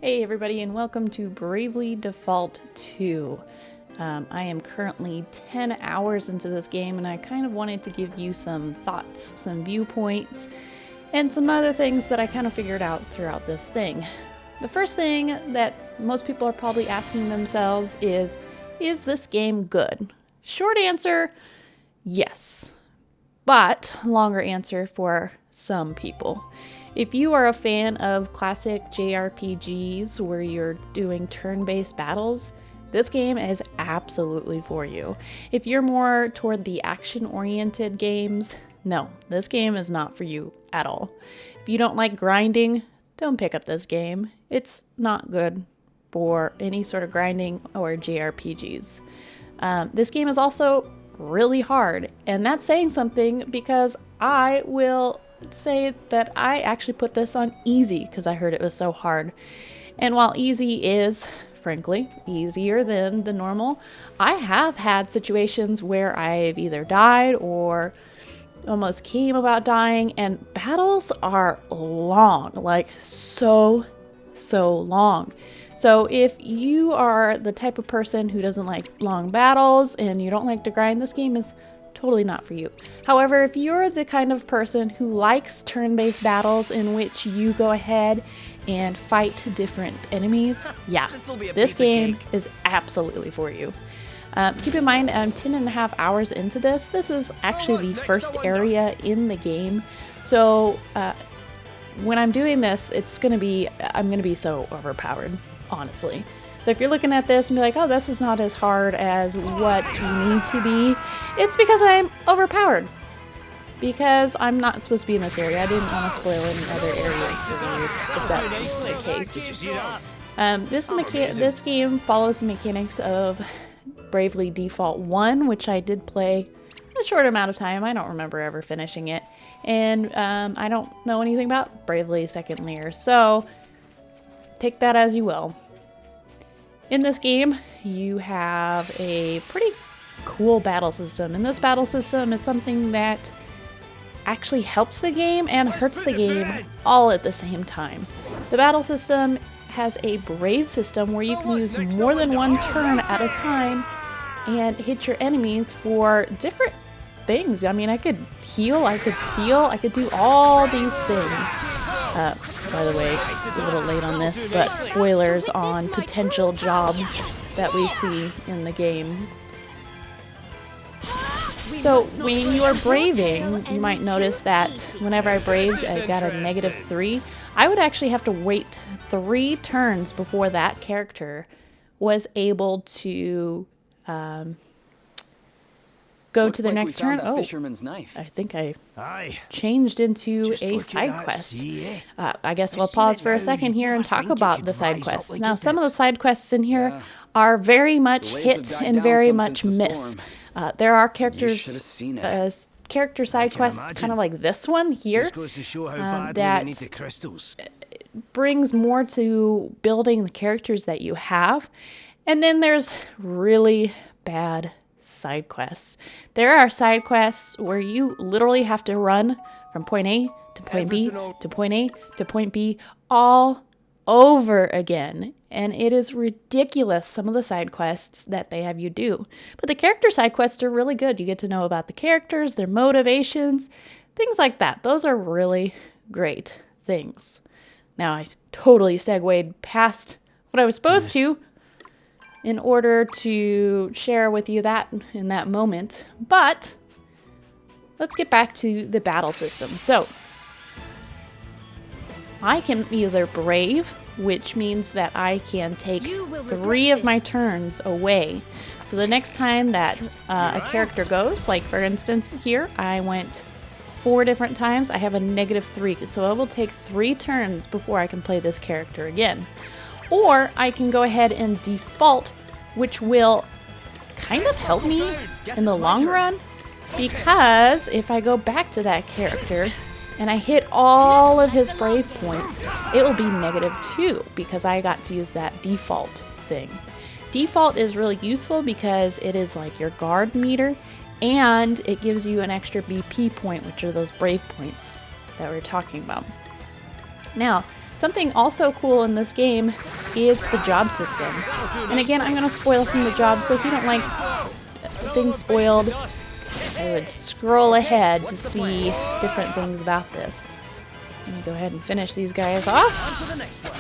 Hey everybody, and welcome to Bravely Default 2. I am currently 10 hours into this game, and I kind of wanted to give you some thoughts, some viewpoints, and some other things that I kind of figured out throughout this thing. The first thing that most people are probably asking themselves is this game good? Short answer, yes. But longer answer for some people. If you are a fan of classic JRPGs where you're doing turn-based battles, this game is absolutely for you. If you're more toward the action-oriented games, no, this game is not for you at all. If you don't like grinding, don't pick up this game. It's not good for any sort of grinding or JRPGs. This game is also really hard, and that's saying something because I will say that I actually put this on easy because I heard it was so hard. And while easy is, frankly, easier than the normal, I have had situations where I've either died or almost came about dying, and battles are long, like so long. So if you are the type of person who doesn't like long battles and you don't like to grind, this game is totally not for you. However, if you're the kind of person who likes turn-based battles in which you go ahead and fight different enemies, yeah, this game is absolutely for you. Keep in mind, I'm 10 and a half hours into this. This is actually the first area in the game. So when I'm doing this, I'm gonna be so overpowered, honestly. So if you're looking at this and be like, oh, this is not as hard as what you need to be, it's because I'm overpowered. Because I'm not supposed to be in this area. I didn't want to spoil any other areas for you if that's the case. This game follows the mechanics of Bravely Default 1, which I did play a short amount of time. I don't remember ever finishing it. And I don't know anything about Bravely Second Layer, so take that as you will. In this game, you have a pretty cool battle system, and this battle system is something that actually helps the game and hurts the game all at the same time. The battle system has a brave system where you can use more than one turn at a time and hit your enemies for different things. I mean, I could heal, I could steal, I could do all these things. By the way, a little late on this, but spoilers on potential jobs that we see in the game. So when you are braving, you might notice that whenever I braved, I got a -3. I would actually have to wait 3 turns before that character was able to go to the next turn. Oh, I think I changed into a side quest. I guess we'll pause for a second here and talk about the side quests. Now, some of the side quests in here are very much hit and very much miss. There are character side quests kind of like this one here that brings more to building the characters that you have. And then there's really bad side quests. There are side quests where you literally have to run from point A to point B to point A to point B all over again, and it is ridiculous, some of the side quests that they have you do. But the character side quests are really good. You get to know about the characters, their motivations, things like that. Those are really great things. Now, I totally segued past what I was supposed to in order to share with you that in that moment. But let's get back to the battle system. So I can either brave, which means that I can take 3 of my turns away. So the next time that a character goes, like for instance here, I went 4 different times, I have a -3. So I will take 3 turns before I can play this character again. Or I can go ahead and default, which will kind of help me in the long run, because if I go back to that character and I hit all of his brave points, it will be -2 because I got to use that default thing. Default is really useful because it is like your guard meter, and it gives you an extra BP point, which are those brave points that we're talking about. Now, Something also cool in this game is the job system. And again, I'm going to spoil some of the jobs, so if you don't like things spoiled, I would scroll ahead to see different things about this. Let me go ahead and finish these guys off. On to the next one.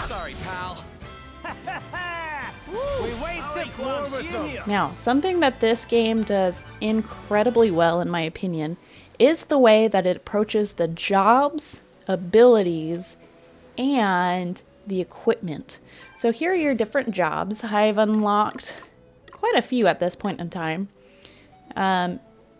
Sorry, pal. Now, something that this game does incredibly well, in my opinion, is the way that it approaches the jobs, abilities, and the equipment. So here are your different jobs. I've unlocked quite a few at this point in time.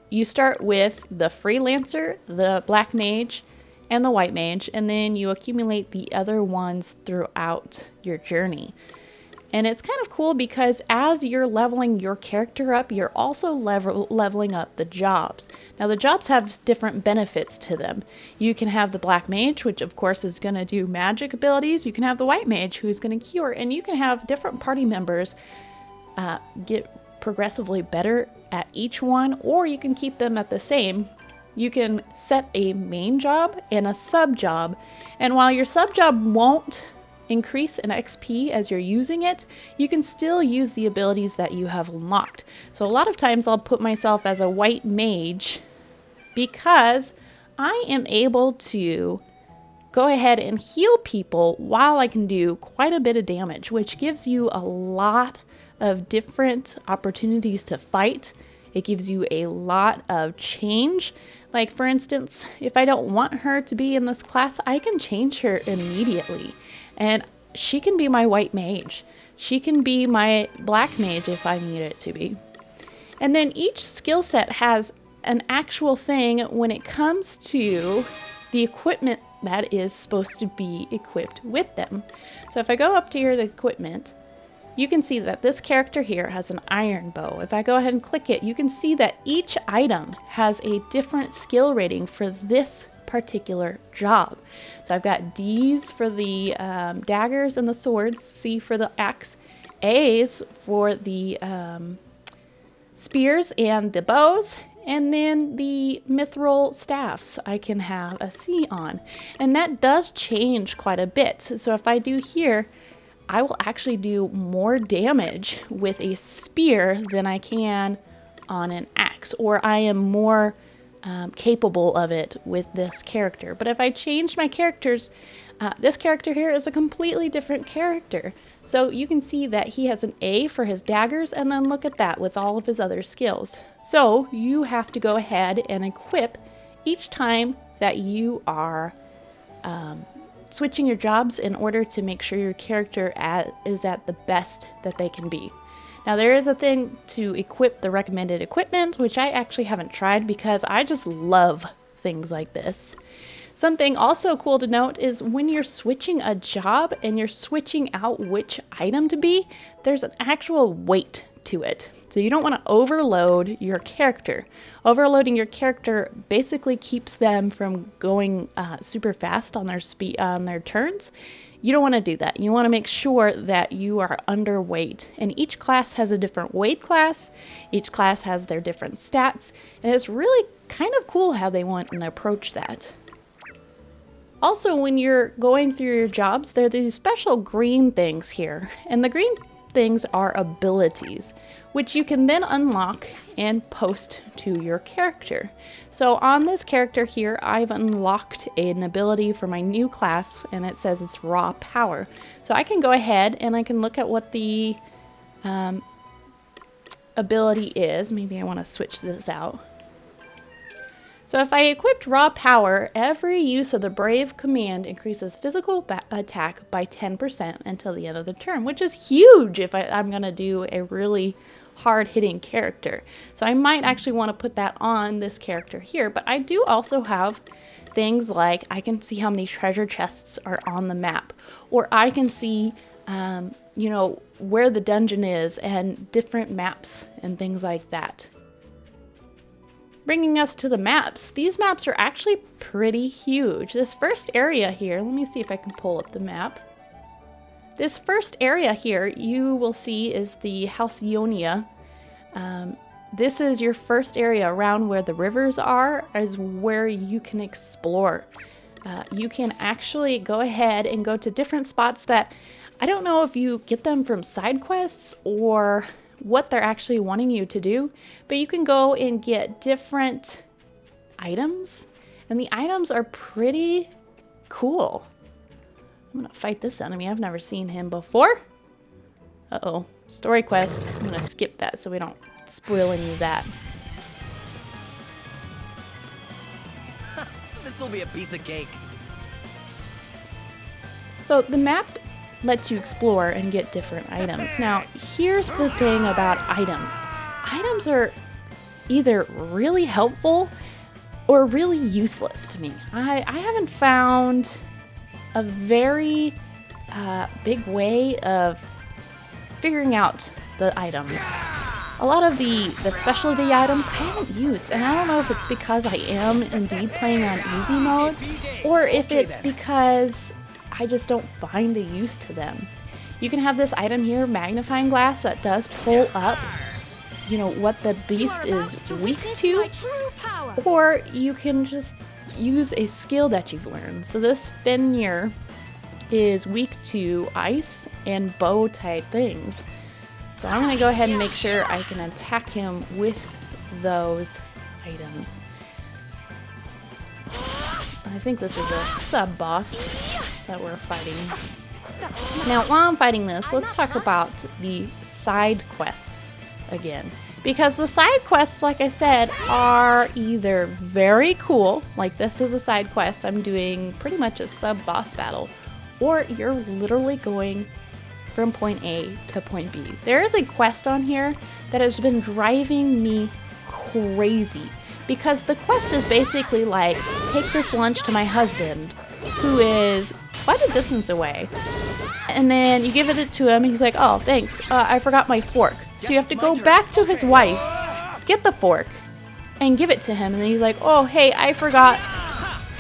You start with the freelancer, the black mage, and the white mage, and then you accumulate the other ones throughout your journey. And it's kind of cool because as you're leveling your character up, you're also leveling up the jobs. Now the jobs have different benefits to them. You can have the black mage, which of course is going to do magic abilities. You can have the white mage, who's going to cure, and you can have different party members get progressively better at each one, or you can keep them at the same. You can set a main job and a sub job, and while your sub job won't increase in XP as you're using it, you can still use the abilities that you have unlocked. So a lot of times I'll put myself as a white mage because I am able to go ahead and heal people while I can do quite a bit of damage, which gives you a lot of different opportunities to fight. It gives you a lot of change. Like for instance, if I don't want her to be in this class, I can change her immediately. And she can be my white mage. She can be my black mage if I need it to be. And then each skill set has an actual thing when it comes to the equipment that is supposed to be equipped with them. So if I go up to your equipment, you can see that this character here has an iron bow. If I go ahead and click it, you can see that each item has a different skill rating for this particular job. So I've got D's for the daggers and the swords, C for the axe, A's for the spears and the bows, and then the mithril staffs I can have a C on. And that does change quite a bit. So if I do here, I will actually do more damage with a spear than I can on an axe, or I am more capable of it with this character. But if I change my characters, this character here is a completely different character. So you can see that he has an A for his daggers, and then look at that with all of his other skills. So you have to go ahead and equip each time that you are switching your jobs in order to make sure your character is at the best that they can be. Now there is a thing to equip the recommended equipment, which I actually haven't tried because I just love things like this. Something also cool to note is when you're switching a job and you're switching out which item to be, there's an actual weight to it. So you don't want to overload your character. Overloading your character basically keeps them from going super fast on their turns. You don't want to do that. You want to make sure that you are underweight. And each class has a different weight class. Each class has their different stats. And it's really kind of cool how they want to approach that. Also, when you're going through your jobs, there are these special green things here. And the green things are abilities, which you can then unlock and post to your character. So on this character here, I've unlocked an ability for my new class, and it says it's raw power. So I can go ahead and I can look at what the ability is. Maybe I want to switch this out. So if I equipped raw power, every use of the brave command increases physical attack by 10% until the end of the turn, which is huge if I'm going to do a really hard-hitting character. So I might actually want to put that on this character here, but I do also have things like I can see how many treasure chests are on the map, or I can see where the dungeon is and different maps and things like that. Bringing us to the maps. These maps are actually pretty huge. This first area here, let me see if I can pull up the map. This first area here you will see is the Halcyonia. This is your first area around where the rivers are, is where you can explore. you can actually go ahead and go to different spots that I don't know if you get them from side quests or what they're actually wanting you to do, but you can go and get different items, and the items are pretty cool. I'm gonna fight this enemy. I've never seen him before. Uh-oh, story quest. I'm gonna skip that so we don't spoil any of that. This'll be a piece of cake. So the map lets you explore and get different items. Now, here's the thing about items. Items are either really helpful or really useless to me. I haven't found a very big way of figuring out the items. A lot of the specialty items I haven't used, and I don't know if it's because I am indeed playing on easy mode, or if it's because I just don't find a use to them. You can have this item here, magnifying glass, that does pull up, you know, what the beast is weak to, or you can just use a skill that you've learned. So this Fenrir is weak to ice and bow type things. So I'm going to go ahead and make sure I can attack him with those items. I think this is a sub-boss that we're fighting. Now, while I'm fighting this, let's talk about the side quests again. Because the side quests, like I said, are either very cool, like this is a side quest, I'm doing pretty much a sub-boss battle, or you're literally going from point A to point B. There is a quest on here that has been driving me crazy, because the quest is basically like, take this lunch to my husband, who is quite a distance away, and then you give it to him and he's like, oh thanks, I forgot my fork. So you have to go back to his wife, get the fork, and give it to him, and then he's like, oh hey, I forgot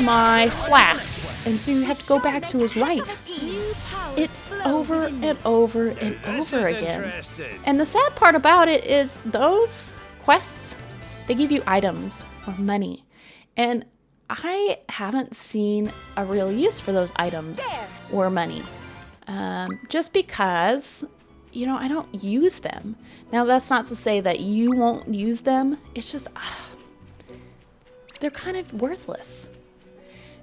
my flask, and so you have to go back to his wife. It's over and over and over again. And the sad part about it is those quests, they give you items or money. And I haven't seen a real use for those items or money. Just because, you know, I don't use them. Now that's not to say that you won't use them. It's just, they're kind of worthless.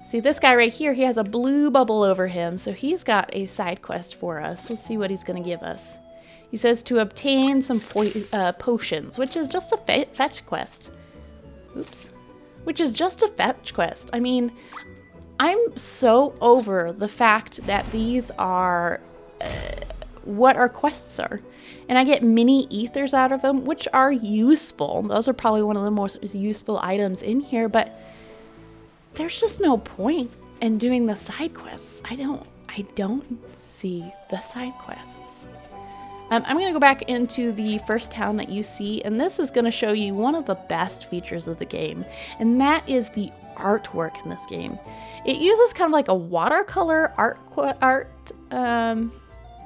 See, this guy right here, he has a blue bubble over him, so he's got a side quest for us. Let's see what he's going to give us. He says to obtain some potions, which is just a fetch quest. Oops. Which is just a fetch quest. I mean, I'm so over the fact that these are what our quests are. And I get mini ethers out of them, which are useful. Those are probably one of the most useful items in here, but there's just no point in doing the side quests. I don't see the side quests. I'm going to go back into the first town that you see, and this is going to show you one of the best features of the game, and that is the artwork in this game. It uses kind of like a watercolor art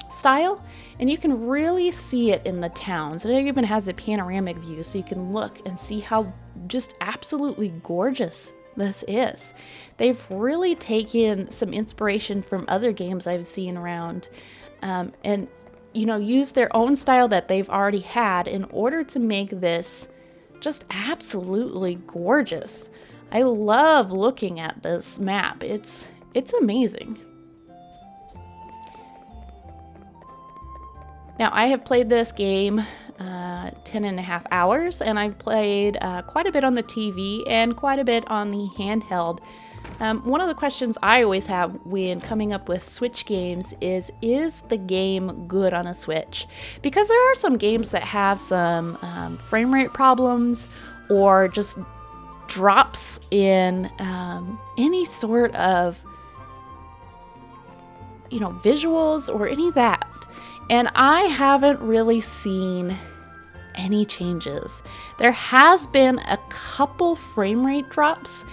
style, and you can really see it in the towns. It even has a panoramic view, so you can look and see how just absolutely gorgeous this is. They've really taken some inspiration from other games I've seen around, and you know, use their own style that they've already had in order to make this just absolutely gorgeous. I love looking at this map. It's amazing. Now, I have played this game 10.5 hours, and I've played quite a bit on the TV and quite a bit on the handheld. One of the questions I always have when coming up with Switch games is the game good on a Switch? Because there are some games that have some frame rate problems or just drops in any sort of, you know, visuals or any of that. And I haven't really seen any changes. There has been a couple frame rate drops,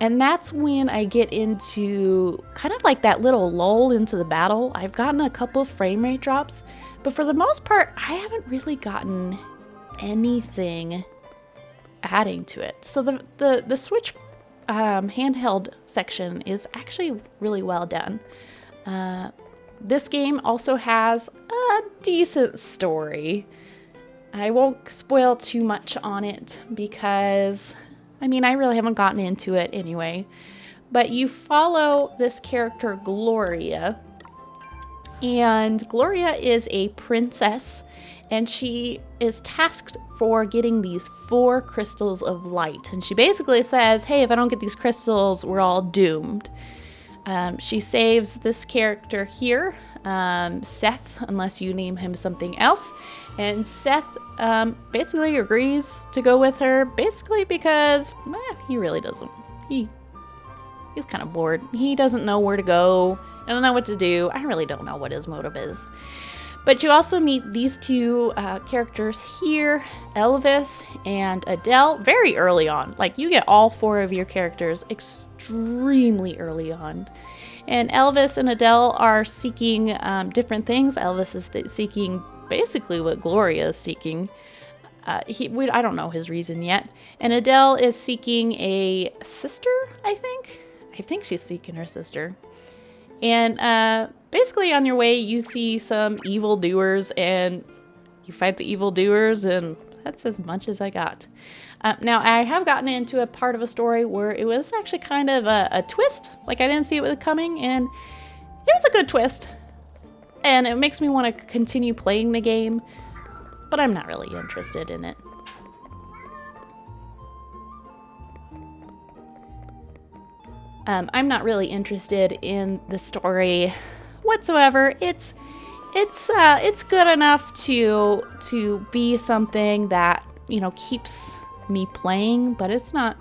and that's when I get into kind of like that little lull into the battle. I've gotten a couple frame rate drops, but for the most part, I haven't really gotten anything adding to it. So the Switch handheld section is actually really well done. This game also has a decent story. I won't spoil too much on it because, I mean, I really haven't gotten into it anyway. But you follow this character, Gloria. And Gloria is a princess, and she is tasked for getting these 4 crystals of light. And she basically says, hey, if I don't get these crystals, we're all doomed. She saves this character here, Seth, unless you name him something else. And Seth basically agrees to go with her, basically because he really doesn't. He's kind of bored. He doesn't know where to go. I don't know what to do. I really don't know what his motive is. But you also meet these 2 characters here, Elvis and Adele, very early on. Like, you get all 4 of your characters extremely early on. And Elvis and Adele are seeking different things. Elvis is seeking basically what Gloria is seeking. I don't know his reason yet. And Adele is seeking a sister, I think. I think she's seeking her sister. And basically on your way, you see some evildoers, and you fight the evildoers, and that's as much as I got. Now, I have gotten into a part of a story where it was actually kind of a twist. Like, I didn't see it was coming, and it was a good twist. And it makes me want to continue playing the game, but I'm not really interested in it. I'm not really interested in the story whatsoever. It's good enough to be something that, you know, keeps me playing, but it's not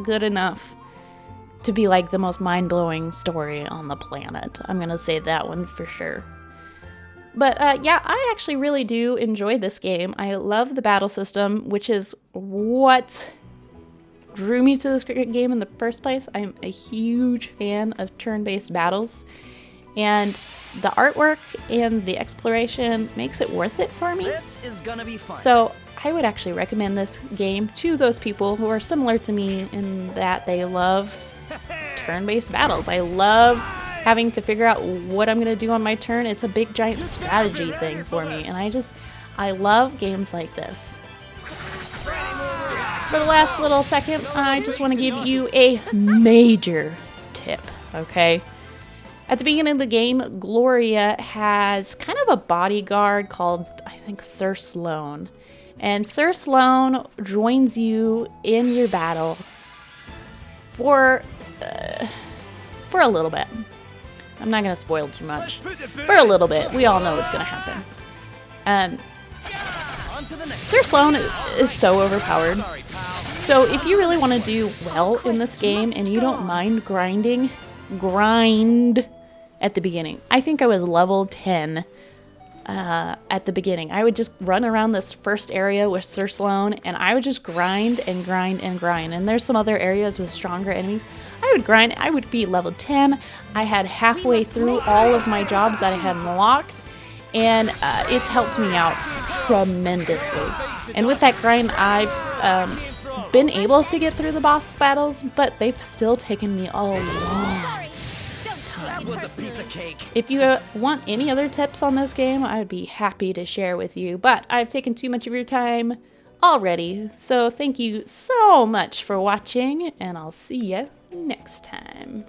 good enough to be like the most mind-blowing story on the planet. I'm gonna say that one for sure. But yeah, I actually really do enjoy this game. I love the battle system, which is what drew me to this game in the first place. I'm a huge fan of turn-based battles, and the artwork and the exploration makes it worth it for me. This is gonna be fun. So I would actually recommend this game to those people who are similar to me in that they love turn-based battles. I love having to figure out what I'm gonna do on my turn. It's a big giant strategy thing for me, and I love games like this. For the last little second, I just want to give you a major tip, okay? At the beginning of the game, Gloria has kind of a bodyguard called, I think, Sir Sloan. And Sir Sloan joins you in your battle for a little bit. I'm not going to spoil too much. For a little bit. We all know what's going to happen. Sir Sloan is so overpowered. So if you really want to do well in this game and you don't mind grind at the beginning. I think I was level 10 at the beginning. I would just run around this first area with Sir Sloan, and I would just grind and grind and grind. And there's some other areas with stronger enemies. I would grind. I would be level 10. I had halfway through all of my jobs that I had unlocked, and it's helped me out tremendously. And with that grind, I've been able to get through the boss battles, but they've still taken me a long time. If you want any other tips on this game, I'd be happy to share with you, but I've taken too much of your time already, so thank you so much for watching, and I'll see you next time.